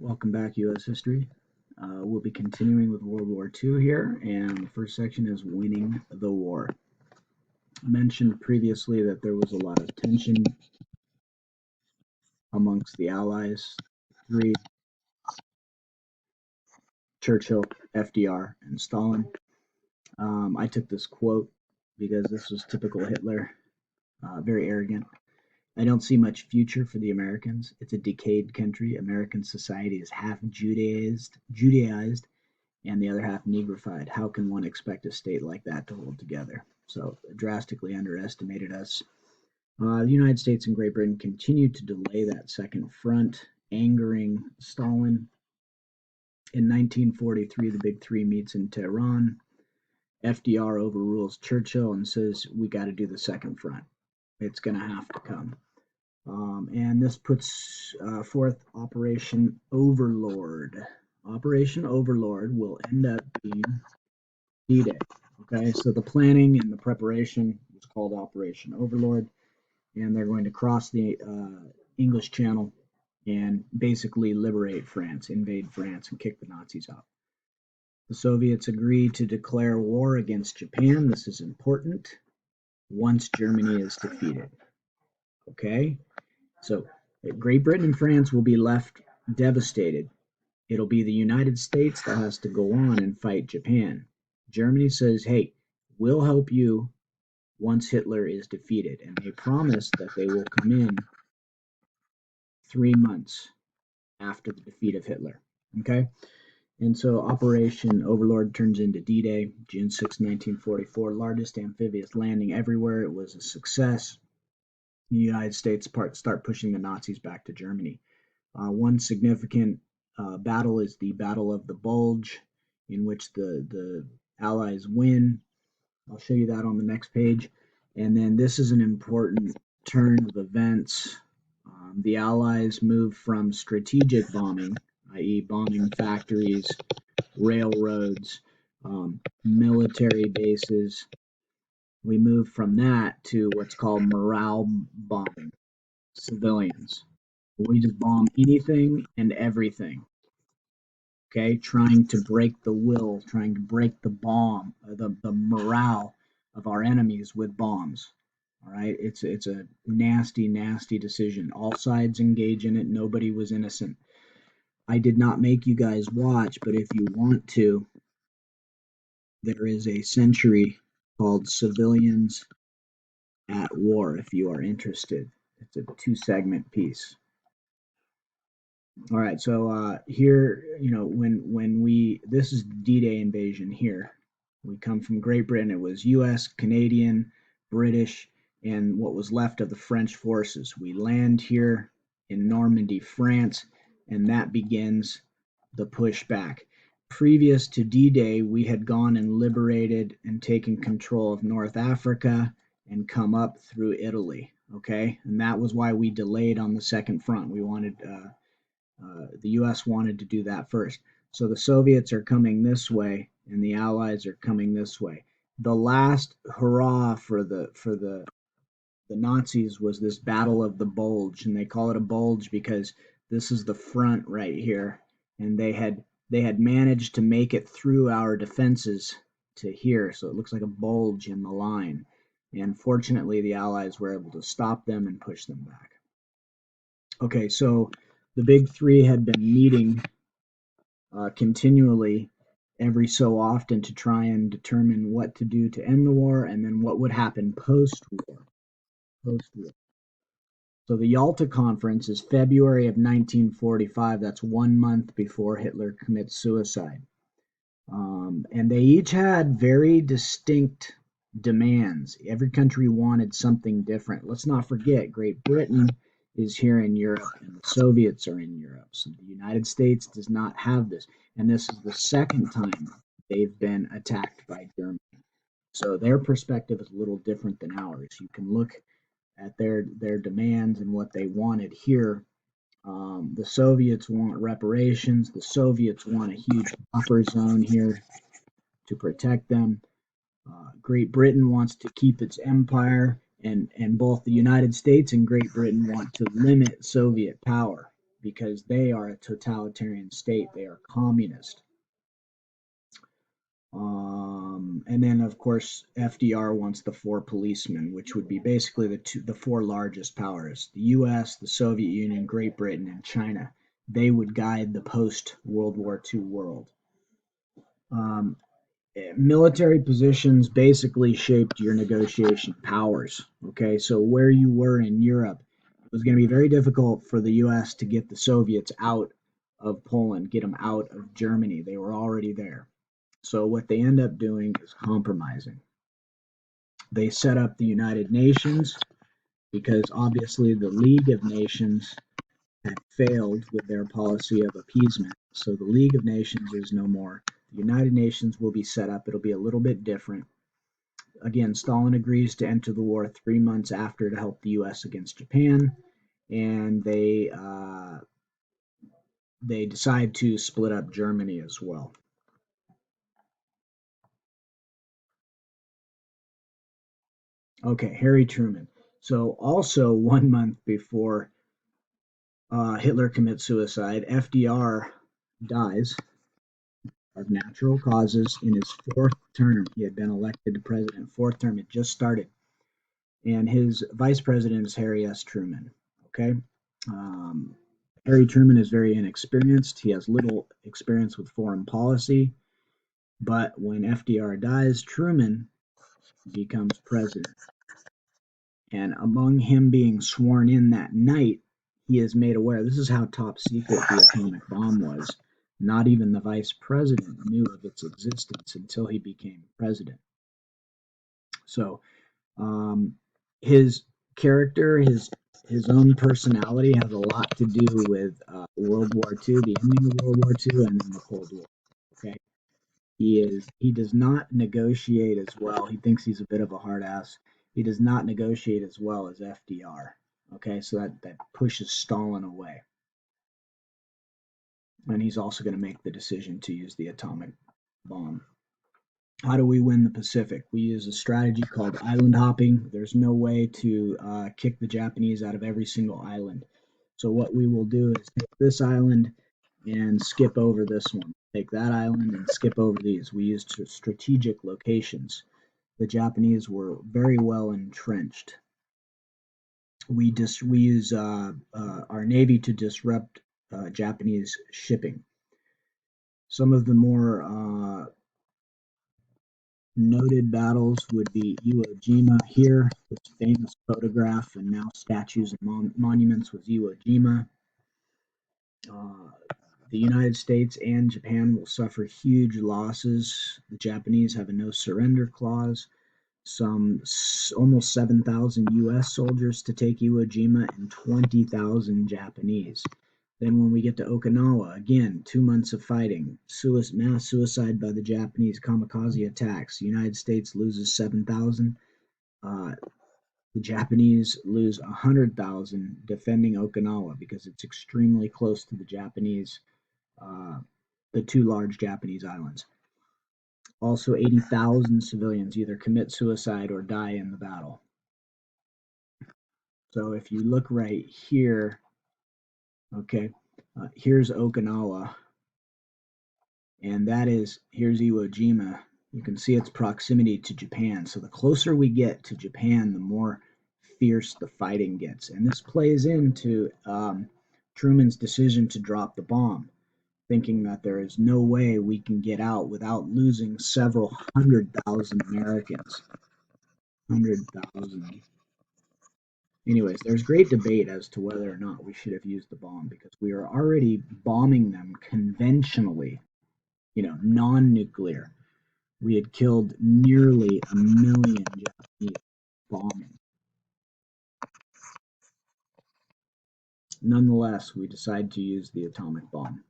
Welcome back, U.S. History. We'll be continuing with World War II here, and the first section is winning the war. I mentioned previously that there was a lot of tension amongst the Allies. Three, Churchill, FDR, and Stalin. I took this quote because this was typical Hitler, very arrogant. I don't see much future for the Americans. It's a decayed country. American society is half Judaized, and the other half negrified. How can one expect a state like that to hold together? So drastically underestimated us. The United States and Great Britain continued to delay that second front, angering Stalin. In 1943, the Big Three meets in Tehran. FDR overrules Churchill and says, we got to do the second front. It's going to have to come. And this puts forth Operation Overlord. Operation Overlord will end up being D-Day. Okay, so the planning and the preparation was called Operation Overlord, and they're going to cross the English Channel and basically liberate France, invade France, and kick the Nazis out. The Soviets agreed to declare war against Japan. This is important once Germany is defeated. Okay, so Great Britain and France will be left devastated. It'll be the United States that has to go on and fight Japan. Germany says, hey, we'll help you once Hitler is defeated. And they promise that they will come in 3 months after the defeat of Hitler. Okay? And so Operation Overlord turns into D-Day, June 6, 1944, largest amphibious landing everywhere. It was a success. The United States start pushing the Nazis back to Germany. One significant battle is the Battle of the Bulge, in which the Allies win. I'll show you that on the next page. And then this is an important turn of events. The Allies move from strategic bombing, i.e. bombing factories, railroads, military bases. We move from that to what's called morale bombing, civilians. We just bomb anything and everything. Okay, trying to break the will, trying to break the morale of our enemies with bombs. All right, it's a nasty, nasty decision. All sides engage in it. Nobody was innocent. I did not make you guys watch, but if you want to, there is a century called Civilians at War, if you are interested. It's a 2-segment piece. All right, so here, this is D-Day invasion here. We come from Great Britain. It was U.S., Canadian, British, and what was left of the French forces. We land here in Normandy, France, and that begins the pushback. Previous to D-Day, we had gone and liberated and taken control of North Africa and come up through Italy, okay? And that was why we delayed on the second front. We wanted... the U.S. wanted to do that first. So the Soviets are coming this way, and the Allies are coming this way. The last hurrah for the Nazis was this Battle of the Bulge, and they call it a bulge because this is the front right here, and they had managed to make it through our defenses to here, so it looks like a bulge in the line. And fortunately, the Allies were able to stop them and push them back. Okay, so the Big Three had been meeting continually every so often to try and determine what to do to end the war and then what would happen post-war. So the Yalta Conference is February of 1945. That's 1 month before Hitler commits suicide. And they each had very distinct demands. Every country wanted something different. Let's not forget, Great Britain is here in Europe and the Soviets are in Europe. So the United States does not have this. And this is the second time they've been attacked by Germany. So their perspective is a little different than ours. You can look at their demands and what they wanted here. The Soviets want reparations. The Soviets want a huge buffer zone here to protect them. Great Britain wants to keep its empire, and both the United States and Great Britain want to limit Soviet power. because they are a totalitarian state. They are communist. And then, of course, FDR wants the four policemen, which would be basically the four largest powers: the U.S., the Soviet Union, Great Britain, and China. They would guide the post World War II world. Um, Military positions basically shaped your negotiation powers. Okay, so where you were in Europe, it was going to be very difficult for the U.S. to get the Soviets out of Poland, get them out of Germany. They were already there. So what they end up doing is compromising. They set up the United Nations because obviously the League of Nations had failed with their policy of appeasement. So the League of Nations is no more. The United Nations will be set up. It'll be a little bit different. Again, Stalin agrees to enter the war 3 months after to help the U.S. against Japan, and they decide to split up Germany as well. Okay, Harry Truman. So also 1 month before Hitler commits suicide, FDR dies of natural causes in his fourth term. He had been elected to president, fourth term. It just started. And his vice president is Harry S. Truman. Okay. Um, Harry Truman is very inexperienced. He has little experience with foreign policy. But when FDR dies, Truman becomes president. And among him being sworn in that night, he is made aware. This is how top secret the atomic bomb was. Not even the vice president knew of its existence until he became president. So his character, his own personality has a lot to do with World War II, the ending of World War II, and then the Cold War. Okay, he does not negotiate as well. He thinks he's a bit of a hard ass. He does not negotiate as well as FDR. Okay, so that pushes Stalin away, and he's also going to make the decision to use the atomic bomb. How do we win the Pacific? We use a strategy called island hopping. There's no way to kick the Japanese out of every single island. So what we will do is take this island and skip over this one. Take that island and skip over these. We used strategic locations. The Japanese were very well entrenched. We use our navy to disrupt Japanese shipping. Some of the more noted battles would be Iwo Jima here, this famous photograph and now statues and monuments with Iwo Jima. The United States and Japan will suffer huge losses. The Japanese have a no surrender clause. Almost 7,000 U.S. soldiers to take Iwo Jima and 20,000 Japanese. Then when we get to Okinawa, again, 2 months of fighting, mass suicide by the Japanese, kamikaze attacks. The United States loses 7,000. The Japanese lose 100,000 defending Okinawa because it's extremely close to the the two large Japanese islands. Also, 80,000 civilians either commit suicide or die in the battle. So if you look right here, okay, here's Okinawa, and here's Iwo Jima. You can see its proximity to Japan. So the closer we get to Japan, the more fierce the fighting gets. And this plays into Truman's decision to drop the bomb, thinking that there is no way we can get out without losing several 100,000 Americans. 100,000. Anyways, there's great debate as to whether or not we should have used the bomb because we are already bombing them conventionally, non-nuclear. We had killed nearly 1 million Japanese bombing. Nonetheless, we decide to use the atomic bomb.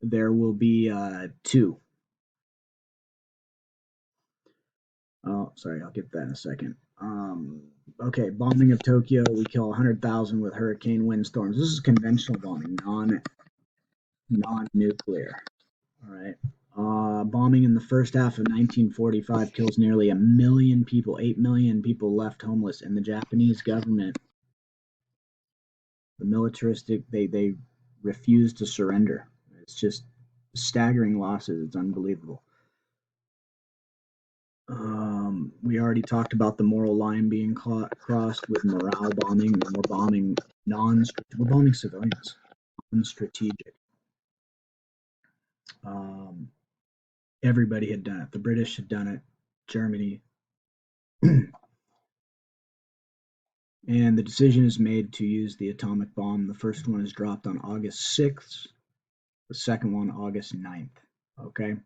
There will be two. Oh, sorry, I'll get that in a second. Okay, bombing of Tokyo, we kill 100,000 with hurricane windstorms. This is conventional bombing, non-nuclear. All right. Bombing in the first half of 1945 kills nearly 1 million people. 8 million people left homeless, and the Japanese government The militaristic, they refuse to surrender. It's just staggering losses. It's unbelievable. We already talked about the moral line being crossed with morale bombing, and we're bombing we're bombing civilians, non-strategic. Um, Everybody had done it. The British had done it, Germany, and the decision is made to use the atomic bomb. The first one is dropped on August 6th, the second one August 9th. Okay.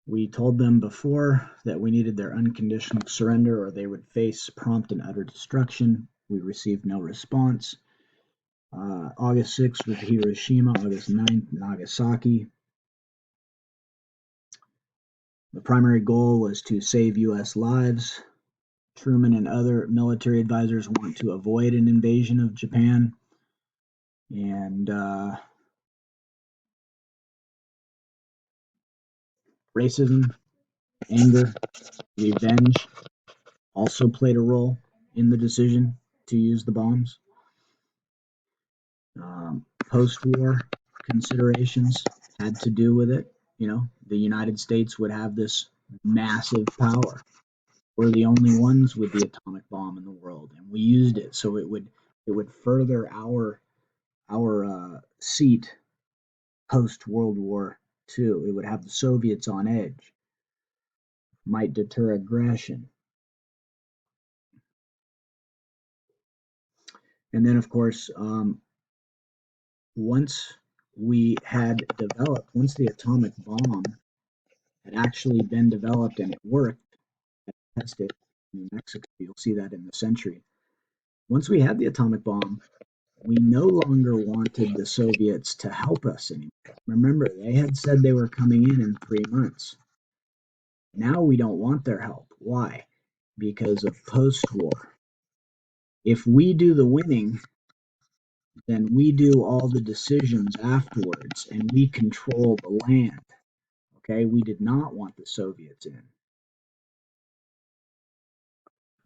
We told them before that we needed their unconditional surrender or they would face prompt and utter destruction. We received no response. August 6th was Hiroshima, August 9th, Nagasaki. The primary goal was to save U.S. lives. Truman and other military advisors want to avoid an invasion of Japan. And racism, anger, revenge also played a role in the decision to use the bombs. Post-war considerations had to do with it. You know, the United States would have this massive power. We're the only ones with the atomic bomb in the world, and we used it, so it would further our seat post World War II. It would have the Soviets on edge, might deter aggression, and then of course, once once the atomic bomb had actually been developed and it worked, tested in New Mexico. You'll see that in the century. Once we had the atomic bomb, we no longer wanted the Soviets to help us anymore. Remember, they had said they were coming in 3 months. Now we don't want their help. Why? Because of post-war. If we do the winning, then we do all the decisions afterwards and we control the land. Okay, we did not want the Soviets in.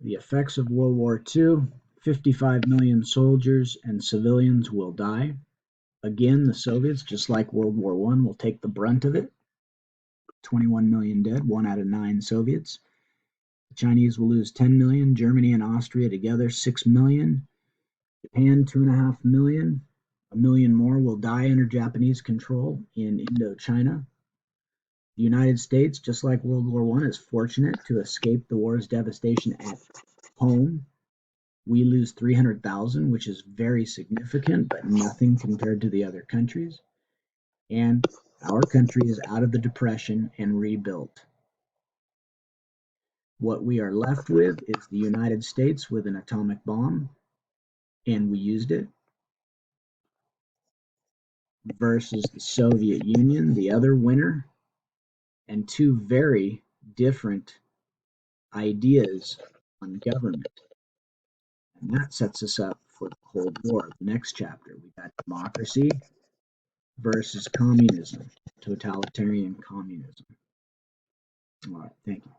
The effects of World War II, 55 million soldiers and civilians will die. Again, the Soviets, just like World War I, will take the brunt of it. 21 million dead, 1 out of 9 Soviets. The Chinese will lose 10 million, Germany and Austria together 6 million, Japan 2.5 million. A million more will die under Japanese control in Indochina. The United States, just like World War I, is fortunate to escape the war's devastation at home. We lose 300,000, which is very significant, but nothing compared to the other countries. And our country is out of the Depression and rebuilt. What we are left with is the United States with an atomic bomb, and we used it, versus the Soviet Union, the other winner, and two very different ideas on government. And that sets us up for the Cold War, the next chapter. We got democracy versus communism, totalitarian communism. All right, thank you.